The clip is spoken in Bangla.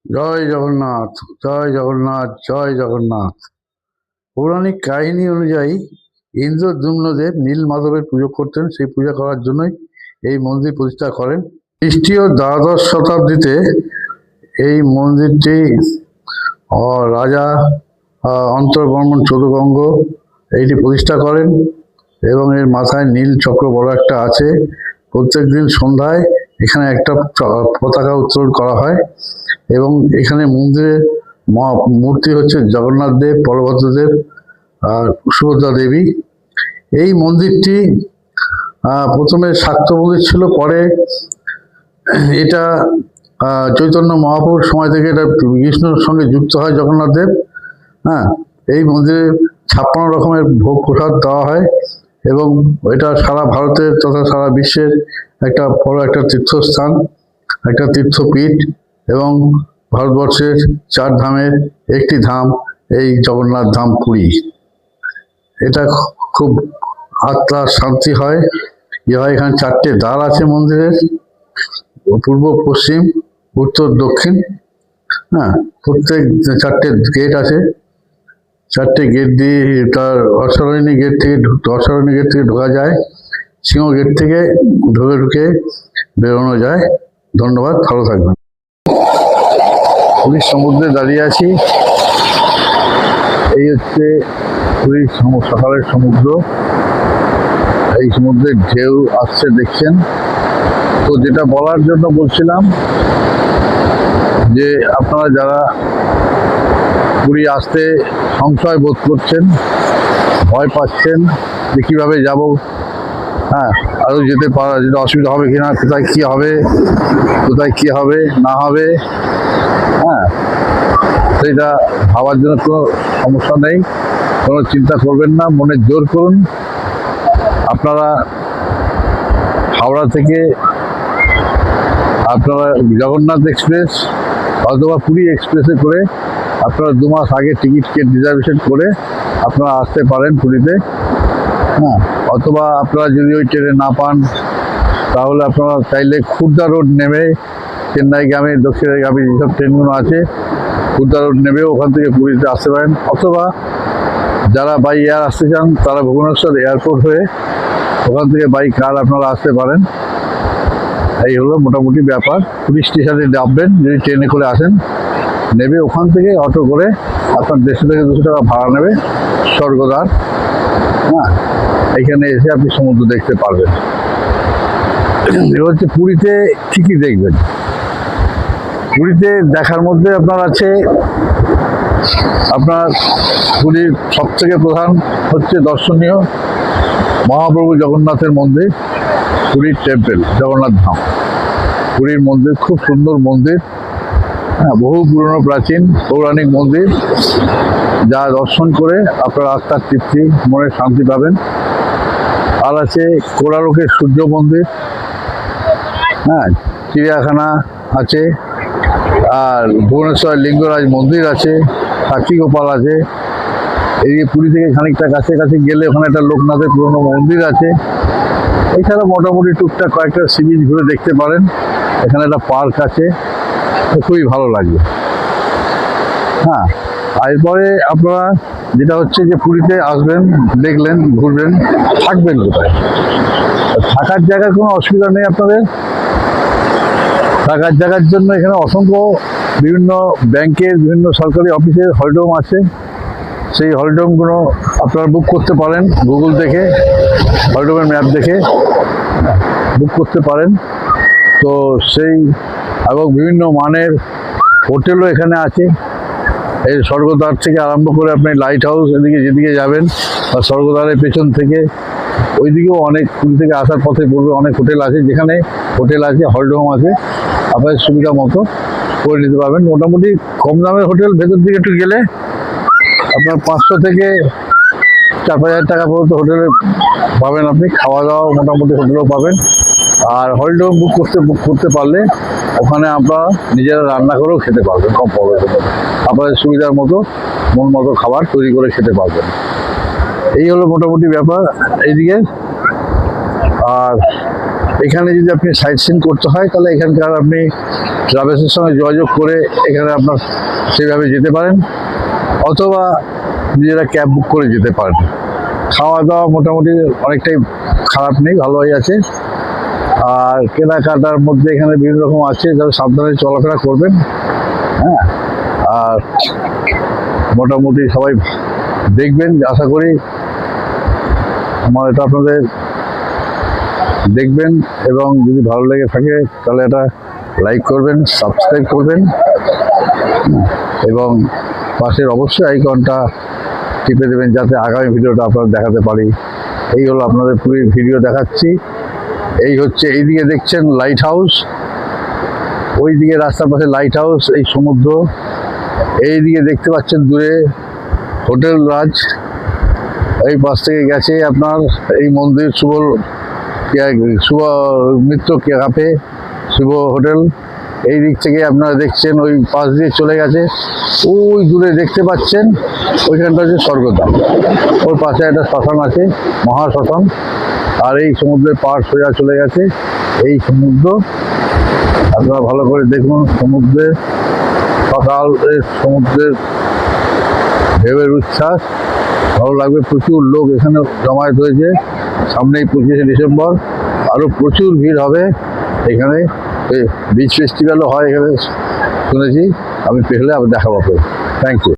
জয় জগন্নাথ, জয় জগন্নাথ, জয় জগন্নাথ। পৌরাণিক কাহিনী অনুযায়ী ইন্দ্রদ্যুম্নদেব নীল মাধবের পুজো করতেন। সেই পূজা করার জন্যই এই মন্দির প্রতিষ্ঠা করেন। খ্রিস্টীয় দ্বাদশ শতাব্দীতে এই মন্দিরটি রাজা অন্তর্বর্মণ চতুরঙ্গ এইটি প্রতিষ্ঠা করেন এবং এর মাথায় নীল চক্র বড় একটা আছে। প্রত্যেক দিন সন্ধ্যায় এখানে একটা পতাকা উত্তোলন করা হয় এবং এখানে মন্দিরের মূর্তি হচ্ছে জগন্নাথ দেব, বলভদ্রদেব আর সুভদ্রা দেবী। এই মন্দিরটি প্রথমে শাক্ত মন্দির ছিল, পরে এটা চৈতন্য মহাপ্রভুর সময় থেকে এটা বিষ্ণুর সঙ্গে যুক্ত হয় জগন্নাথ দেব। এই মন্দিরে 56 রকমের ভোগ প্রসাদ দেওয়া হয় এবং এটা সারা ভারতের তথা সারা বিশ্বের একটা বড় একটা তীর্থস্থান, একটা তীর্থপীঠ এবং ভারতবর্ষের 4 ধামের একটি ধাম এই জগন্নাথ ধাম পুরী। এটা খুব আত্মার শান্তি হয়। এখানে 4টে দ্বার আছে মন্দিরের, পূর্ব, পশ্চিম, উত্তর, দক্ষিণ। প্রত্যেক 4টে গেট আছে। 4টে গেট দিয়ে তার অশ্বারোহী গেট থেকে ঢোকা যায়, সিংহ গেট থেকে ঢুকে বেরোনো যায়। ধন্যবাদ, ভালো থাকবেন। পুরীর সমুদ্রে দাঁড়িয়ে আছি। এই হচ্ছে পুরীর সকালের সমুদ্র। এই সমুদ্রের ঢেউ আসছে দেখছেন। তো যেটা বলার জন্য বলছিলাম যে আপনারা যারা পুরী আসতে সংশয় বোধ করছেন, ভয় পাচ্ছেন যে কীভাবে যাব, আরও যেতে পারা যেটা অসুবিধা হবে কিনা, কোথায় কী হবে না হবে, সেটা ভাবার জন্য কোনো সমস্যা নেই, কোনো চিন্তা করবেন না, মনে জোর করুন। আপনারা হাওড়া থেকে আপনারা জগন্নাথ এক্সপ্রেস অথবা পুরী এক্সপ্রেসে করে আপনারা 2 মাস আগে টিকিট রিজার্ভেশন করে আপনারা আসতে পারেন পুরীতে। অথবা আপনারা যদি ওই ট্রেনে না পান তাহলে আপনারা চাইলে খুর্দা রোড নেমে চেন্নাইগামী, দক্ষিণগামী যেসব ট্রেনগুলো আছে খুর্দা রোড নেমেও ওখান থেকে পুরীতে আসতে পারেন। অথবা যারা বাই এয়ার আসতে চান তারা ভুবনেশ্বর এয়ারপোর্ট হয়ে ওখান থেকে বাই কার আপনারা আসতে পারেন। এই হলো মোটামুটি ব্যাপার। পুরী স্টেশনে নামবেন, যদি ট্রেনে করে আসেন, নেবে ওখান থেকে অটো করে আপনার 150 থেকে 200 টাকা ভাড়া নেবে স্বর্গদ্বার। এখানে এসে আপনি সমুদ্র দেখতে পারবেন। এবার হচ্ছে পুরীতে কী কী দেখবেন। পুরীতে দেখার মধ্যে আপনার আছে, আপনার পুরীর সবথেকে প্রধান হচ্ছে দর্শনীয় মহাপ্রভু জগন্নাথের মন্দির, পুরীর টেম্পেল, জগন্নাথ ধাম। পুরীর মন্দির খুব সুন্দর মন্দির, বহু পুরনো প্রাচীন পৌরাণিক মন্দির, যা দর্শন করে আপনার আত্মার তৃপ্তি, মনে শান্তি পাবেন। আর আছে কোরারকের সূর্য মন্দির, চিড়িয়াখানা আছে, আর ভুবনেশ্বর লিঙ্গরাজ মন্দির আছে, সাক্ষীগোপাল আছে। এই পুরী থেকে খানিকটা কাছে গেলে ওখানে একটা লোকনাথের পুরনো মন্দির আছে। এছাড়া মোটামুটি টুকটাক কয়েকটা সি বিচ ঘুরে দেখতে পারেন। এখানে একটা পার্ক আছে, খুবই ভালো লাগবে। এরপরে আপনারা যেটা হচ্ছে যে পুরীতে আসবেন, দেখলেন, ঘুরবেন, থাকবেন কোথায়? থাকার জায়গার কোনো অসুবিধা নেই আপনাদের। থাকার জায়গার জন্য এখানে অসংখ্য বিভিন্ন ব্যাংকের, বিভিন্ন সরকারি অফিসের হলডোম আছে। সেই হলডোমগুলো আপনারা বুক করতে পারেন গুগল দেখে, হলডোমের ম্যাপ দেখে বুক করতে পারেন। তো সেই এবং বিভিন্ন মানের হোটেলও এখানে আছে। এই স্বর্গদ্বার থেকে আরম্ভ করে আপনি লাইট হাউস এদিকে যেদিকে যাবেন, বা স্বর্গদ্বারের পেছন থেকে ওইদিকেও অনেক, পুরী থেকে আসার পথে পূর্বে অনেক হোটেল আছে, যেখানে হোটেল আছে, হলডোম আছে, আপনাদের সুবিধা মতো করে নিতে পারবেন। মোটামুটি কম দামের হোটেল ভেতর দিকে একটু গেলে আপনার 500 থেকে 4-5 হাজার টাকা পর্যন্ত হোটেলে পাবেন আপনি। খাওয়া দাওয়া মোটামুটি হোটেলেও পাবেন। আর হলডোম বুক করতে পারলে ওখানে আপনারা নিজেরা রান্না করেও খেতে পারবেন কম খরচে, আপনাদের সুবিধার মতো মন মতো খাবার তৈরি করে খেতে পারবেন। এই হলো মোটামুটি ব্যাপার এইদিকে। আর এখানে যদি আপনি সাইট সিন করতে হয় তাহলে এখানকার আপনি ট্রাভেলসের সঙ্গে যোগাযোগ করে এখানে আপনার সেভাবে যেতে পারেন, অথবা নিজেরা ক্যাব বুক করে যেতে পারেন। খাওয়া দাওয়া মোটামুটি অনেকটাই খারাপ নেই, ভালোই আছে। আর কেনাকাটার মধ্যে এখানে বিভিন্ন রকম আছে, যারা সাবধানে চলাফেরা করবেন। হ্যাঁ, আর মোটামুটি সবাই দেখবেন, আশা করি আমার এটা আপনাদের দেখবেন, এবং যদি ভালো লেগে থাকে তাহলে এটা লাইক করবেন, সাবস্ক্রাইব করবেন, এবং পাশের অবশ্যই আইকনটা টিপে দেবেন যাতে আগামী ভিডিওটা আপনারা দেখাতে পারি। এই হলো আপনাদের পুরো ভিডিও দেখাচ্ছি। এই হচ্ছে, এইদিকে দেখছেন লাইট হাউস, ওই দিকে রাস্তার পাশে লাইট হাউস, এই সমুদ্র। এইদিকে দেখতে পাচ্ছেন দূরে হোটেল রাজ, এই পাশ থেকে গেছে আপনার এই মন্দির শুভ মিত্র ক্যাফে, শুভ হোটেল। এই দিক থেকে আপনারা দেখছেন ওই পাশ দিয়ে চলে গেছে, ওই দূরে দেখতে পাচ্ছেন ওইখানটা হচ্ছে স্বর্গধাম, ওর পাশে একটা শ্মশান আছে, মহাশ্মশান। আর এই সমুদ্রের পাড় সোজা চলে গেছে, এই সমুদ্র আপনারা ভালো করে দেখুন। সমুদ্রের সমুদ্রের ঢেউয়ের উচ্ছ্বাস ভালো লাগবে। প্রচুর লোক এখানে জমায়েত হয়েছে, সামনেই 25শে ডিসেম্বর, আরো প্রচুর ভিড় হবে এখানে। বিচ ফেস্টিভ্যালও হয় এখানে শুনেছি, আমি পেলে আবার দেখাবো। Thank you.